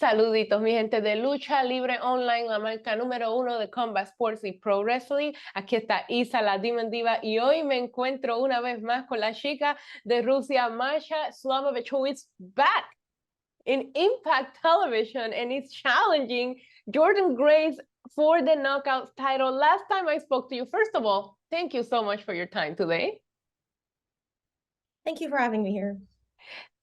Saluditos, mi gente de Lucha Libre Online, la marca número 1 de Combat Sports y Pro Wrestling. Aquí está Isa, la Demon Diva, y hoy me encuentro una vez más con la chica de Rusia, Masha Slamovich, who is back in Impact Television and is challenging Jordan Grace for the Knockout title. Last time I spoke to you, first of all, thank you so much for your time today. Thank you for having me here.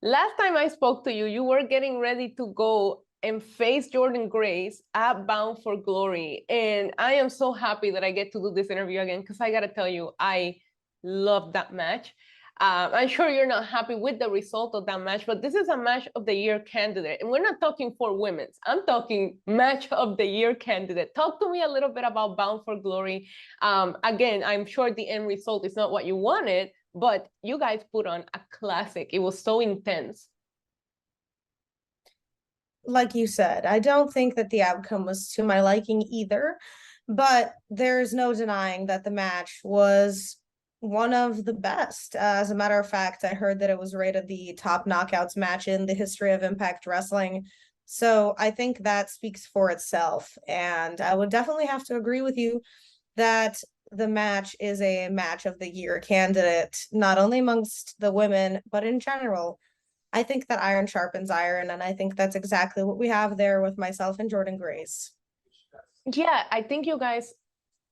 Last time I spoke to you, you were getting ready to go and face Jordan Grace at Bound for Glory. And I am so happy that I get to do this interview again, because I got to tell you, I love that match. I'm sure you're not happy with the result of that match, but this is a match of the year candidate. And we're not talking for women's. I'm talking match of the year candidate. Talk to me a little bit about Bound for Glory. Again, I'm sure the end result is not what you wanted, but you guys put on a classic. It was so intense. Like you said, I don't think that the outcome was to my liking either, but there's no denying that the match was one of the best. As a matter of fact, I heard that it was rated the top knockouts match in the history of Impact Wrestling. So I think that speaks for itself. And I would definitely have to agree with you that the match is a match of the year candidate, not only amongst the women, but in general. I think that iron sharpens iron, and I think that's exactly what we have there with myself and Jordan Grace. Yeah, I think you guys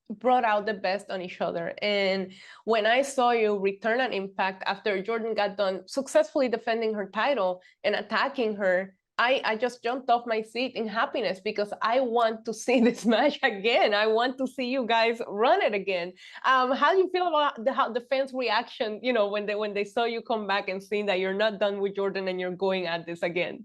brought out the best on each other. And when I saw you return an Impact after Jordan got done successfully defending her title and attacking her, I just jumped off my seat in happiness, because I want to see this match again. I want to see you guys run it again. How do you feel about the fans' reaction, you know, when they saw you come back and seeing that you're not done with Jordan and you're going at this again?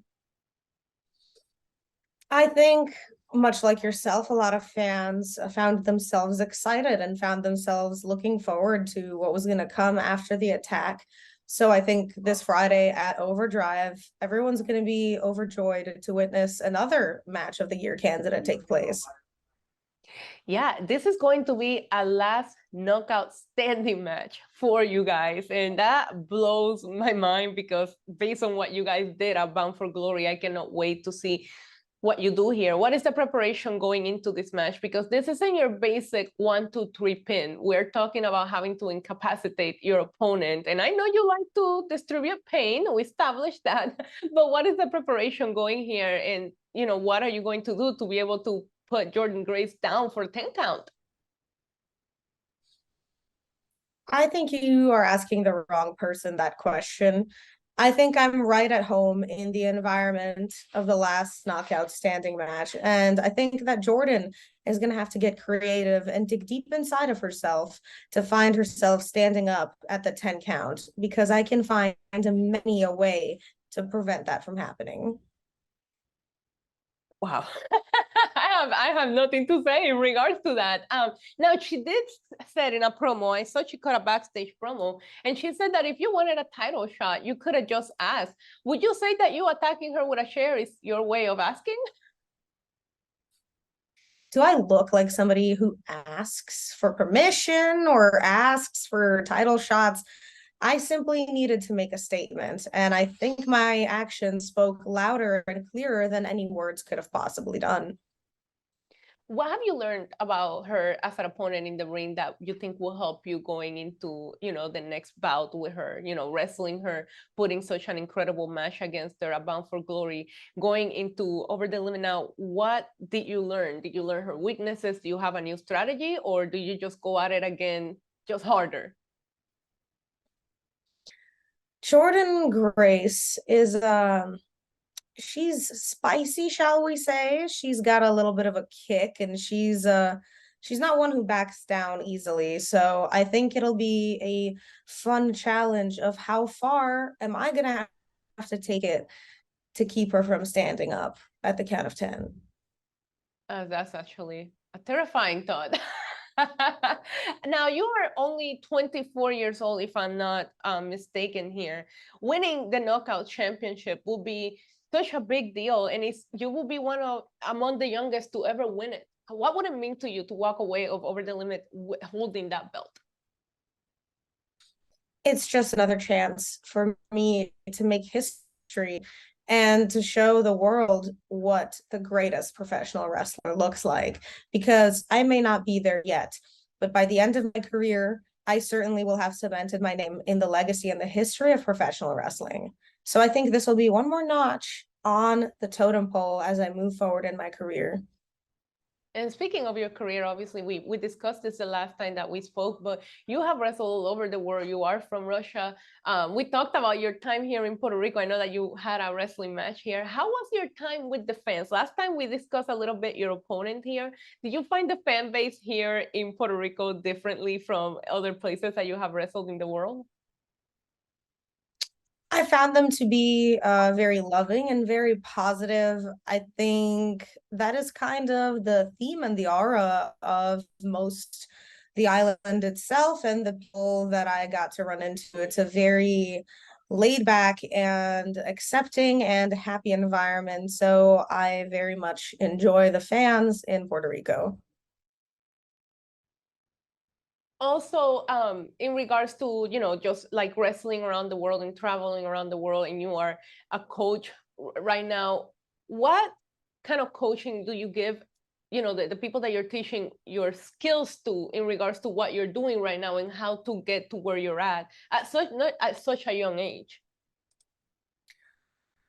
I think, much like yourself, a lot of fans found themselves excited and found themselves looking forward to what was going to come after the attack. So I think this Friday at Overdrive, everyone's going to be overjoyed to witness another match of the year candidate take place. Yeah, this is going to be a last knockout standing match for you guys. And that blows my mind, because based on what you guys did at Bound for Glory, I cannot wait to see what you do here. What is the preparation going into this match? Because this isn't your basic 1, 2, 3 pin. We're talking about having to incapacitate your opponent. And I know you like to distribute pain. We established that. But what is the preparation going here? And, you know, what are you going to do to be able to put Jordan Grace down for 10 count? I think you are asking the wrong person that question. I think I'm right at home in the environment of the last knockout standing match. And I think that Jordan is going to have to get creative and dig deep inside of herself to find herself standing up at the 10 count, because I can find many a way to prevent that from happening. Wow. I have nothing to say in regards to that. Now, she did said in a promo, I saw she cut a backstage promo, and she said that if you wanted a title shot, you could have just asked. Would you say that you attacking her with a chair is your way of asking? Do I look like somebody who asks for permission or asks for title shots? I simply needed to make a statement, and I think my actions spoke louder and clearer than any words could have possibly done. What have you learned about her as an opponent in the ring that you think will help you going into, you know, the next bout with her, you know, wrestling her, putting such an incredible match against her at Bound for Glory, going into Over the Limit now? What did you learn? Did you learn her weaknesses? Do you have a new strategy, or do you just go at it again, just harder? Jordan Grace is she's spicy, shall we say. She's got a little bit of a kick, and she's not one who backs down easily. So I think it'll be a fun challenge of how far am I gonna have to take it to keep her from standing up at the count of 10. That's actually a terrifying thought. Now, you are only 24 years old, if I'm not mistaken here. Winning the Knockout Championship will be such a big deal, and you will be among the youngest to ever win it. What would it mean to you to walk away of Over the Limit holding that belt? It's just another chance for me to make history and to show the world what the greatest professional wrestler looks like. Because I may not be there yet, but by the end of my career, I certainly will have cemented my name in the legacy and the history of professional wrestling. So I think this will be one more notch on the totem pole as I move forward in my career. And speaking of your career, obviously we discussed this the last time that we spoke, but you have wrestled all over the world. You are from Russia. We talked about your time here in Puerto Rico. I know that you had a wrestling match here. How was your time with the fans? Last time we discussed a little bit your opponent here. Did you find the fan base here in Puerto Rico differently from other places that you have wrestled in the world? I found them to be very loving and very positive. I think that is kind of the theme and the aura of most the island itself and the people that I got to run into. It's a very laid back and accepting and happy environment. So I very much enjoy the fans in Puerto Rico. Also, in regards to, just like wrestling around the world and traveling around the world, and you are a coach right now, what kind of coaching do you give, the people that you're teaching your skills to in regards to what you're doing right now and how to get to where you're at such not at such a young age?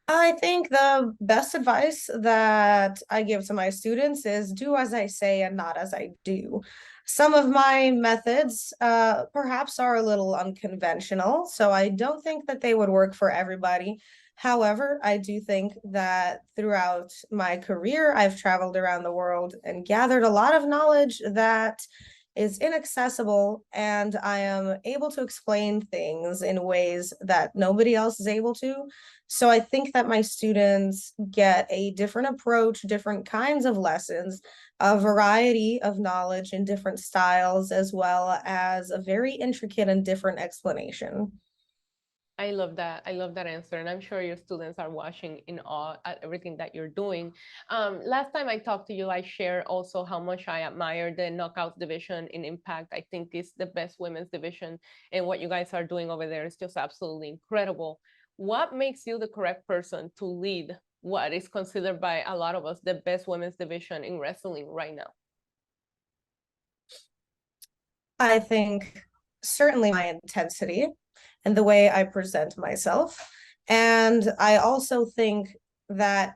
I think the best advice that I give to my students is do as I say and not as I do. Some of my methods perhaps are a little unconventional, so I don't think that they would work for everybody. However, I do think that throughout my career, I've traveled around the world and gathered a lot of knowledge that is inaccessible, and I am able to explain things in ways that nobody else is able to. So I think that my students get a different approach, different kinds of lessons, a variety of knowledge in different styles, as well as a very intricate and different explanation. I love that. I love that answer. And I'm sure your students are watching in awe at everything that you're doing. Last time I talked to you, I shared also how much I admire the Knockouts division in Impact. I think it's the best women's division. And what you guys are doing over there is just absolutely incredible. What makes you the correct person to lead what is considered by a lot of us the best women's division in wrestling right now? I think certainly my intensity and the way I present myself. And I also think that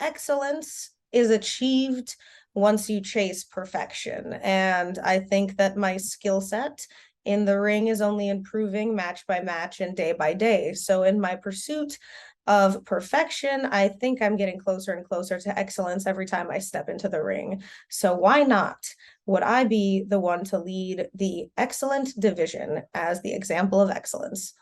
excellence is achieved once you chase perfection. And I think that my skill set in the ring is only improving match by match and day by day. So in my pursuit of perfection, I think I'm getting closer and closer to excellence every time I step into the ring. So why not? Would I be the one to lead the excellent division as the example of excellence?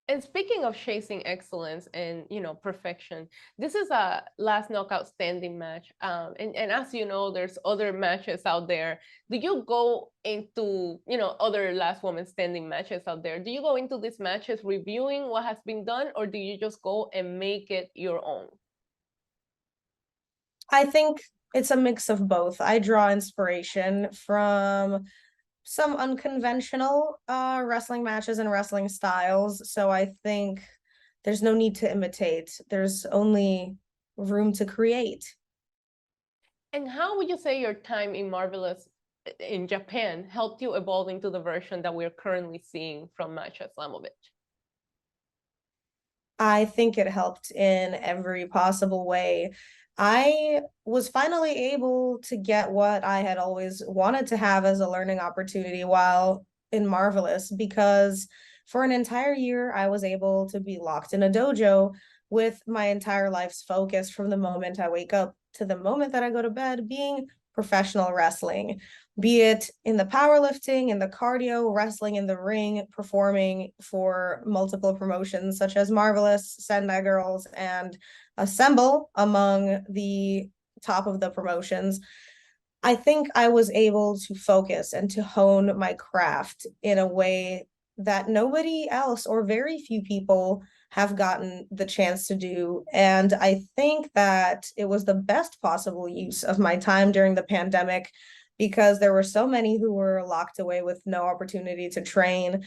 And speaking of chasing excellence and perfection, this is a last knockout standing match. And as you know, there's other matches out there. Do you go into other last woman standing matches out there? Do you go into these matches reviewing what has been done, or do you just go and make it your own? I think it's a mix of both. I draw inspiration from some unconventional wrestling matches and wrestling styles. So I think there's no need to imitate. There's only room to create. And how would you say your time in Marvelous in Japan helped you evolve into the version that we're currently seeing from Masha Slamovich? I think it helped in every possible way. I was finally able to get what I had always wanted to have as a learning opportunity while in Marvelous, because for an entire year, I was able to be locked in a dojo with my entire life's focus from the moment I wake up to the moment that I go to bed being professional wrestling, be it in the powerlifting, in the cardio, wrestling in the ring, performing for multiple promotions such as Marvelous, Sendai Girls, and Assemble among the top of the promotions. I think I was able to focus and to hone my craft in a way that nobody else or very few people have gotten the chance to do. And I think that it was the best possible use of my time during the pandemic because there were so many who were locked away with no opportunity to train.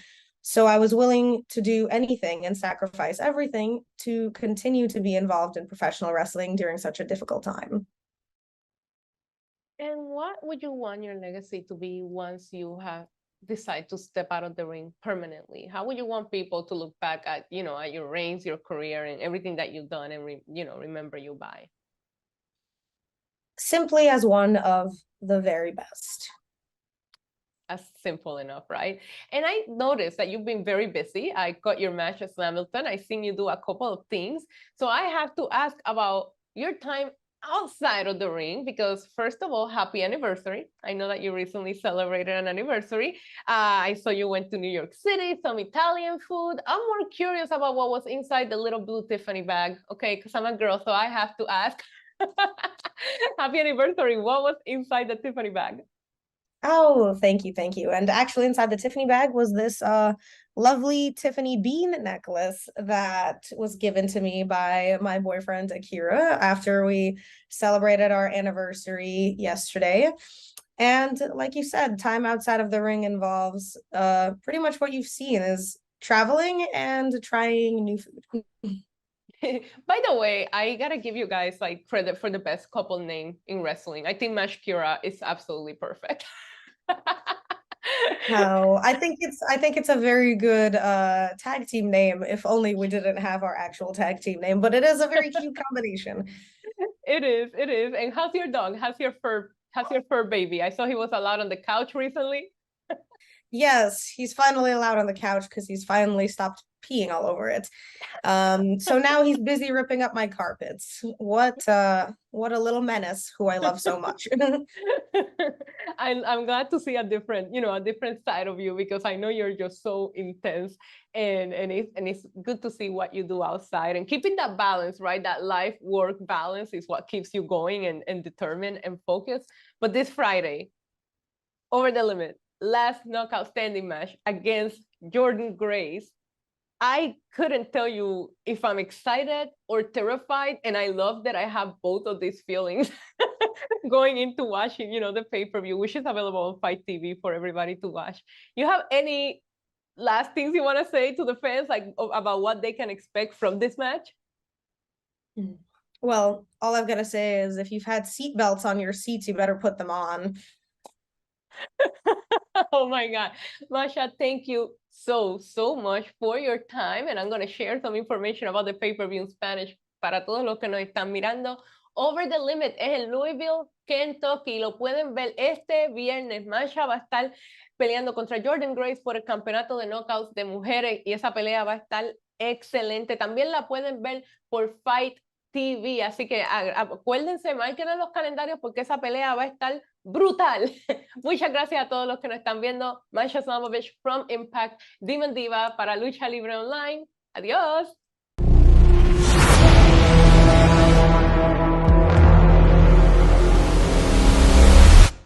So I was willing to do anything and sacrifice everything to continue to be involved in professional wrestling during such a difficult time. And what would you want your legacy to be once you have decide to step out of the ring permanently? How would you want people to look back at, at your reigns, your career, and everything that you've done, and remember you by? Simply as one of the very best. As simple enough, right? And I noticed that you've been very busy. I got your match at Hamilton. I seen you do a couple of things. So I have to ask about your time outside of the ring, because first of all, happy anniversary. I know that you recently celebrated an anniversary. I saw you went to New York City, some Italian food. I'm more curious about what was inside the little blue Tiffany bag, okay? Because I'm a girl, so I have to ask. Happy anniversary. What was inside the Tiffany bag? Oh, thank you, thank you. And actually inside the Tiffany bag was this lovely Tiffany bean necklace that was given to me by my boyfriend Akira after we celebrated our anniversary yesterday. And like you said, time outside of the ring involves pretty much what you've seen is traveling and trying new food. By the way, I gotta give you guys like credit for the best couple name in wrestling. I think Mashkira is absolutely perfect. No, I think it's a very good tag team name, if only we didn't have our actual tag team name, but it is a very cute combination. It is, it is. And how's your dog? How's your fur baby? I saw he was allowed on the couch recently. Yes, he's finally allowed on the couch because he's finally stopped peeing all over it. So now he's busy ripping up my carpets. What a little menace who I love so much. I'm glad to see a different, a different side of you, because I know you're just so intense, and it's good to see what you do outside and keeping that balance, right? That life work balance is what keeps you going and determined and focused. But this Friday, Over the Limit, last knockout standing match against Jordan Grace. I couldn't tell you if I'm excited or terrified, and I love that I have both of these feelings going into watching, the pay-per-view, which is available on Fight TV for everybody to watch. You have any last things you want to say to the fans, like about what they can expect from this match? Well, all I've got to say is if you've had seatbelts on your seats, you better put them on. Oh my God. Masha, thank you so much for your time. And I'm going to share some information about the pay-per-view in Spanish para todos los que nos están mirando. Over the Limit es en Louisville, Kentucky. Lo pueden ver este viernes. Masha va a estar peleando contra Jordan Grace por el campeonato de knockouts de mujeres, y esa pelea va a estar excelente. También la pueden ver por Fight TV, así que acuérdense, marquen en los calendarios porque esa pelea va a estar brutal. Muchas gracias a todos los que nos están viendo. Masha Slamovich from Impact, Demon Diva para Lucha Libre Online. Adiós.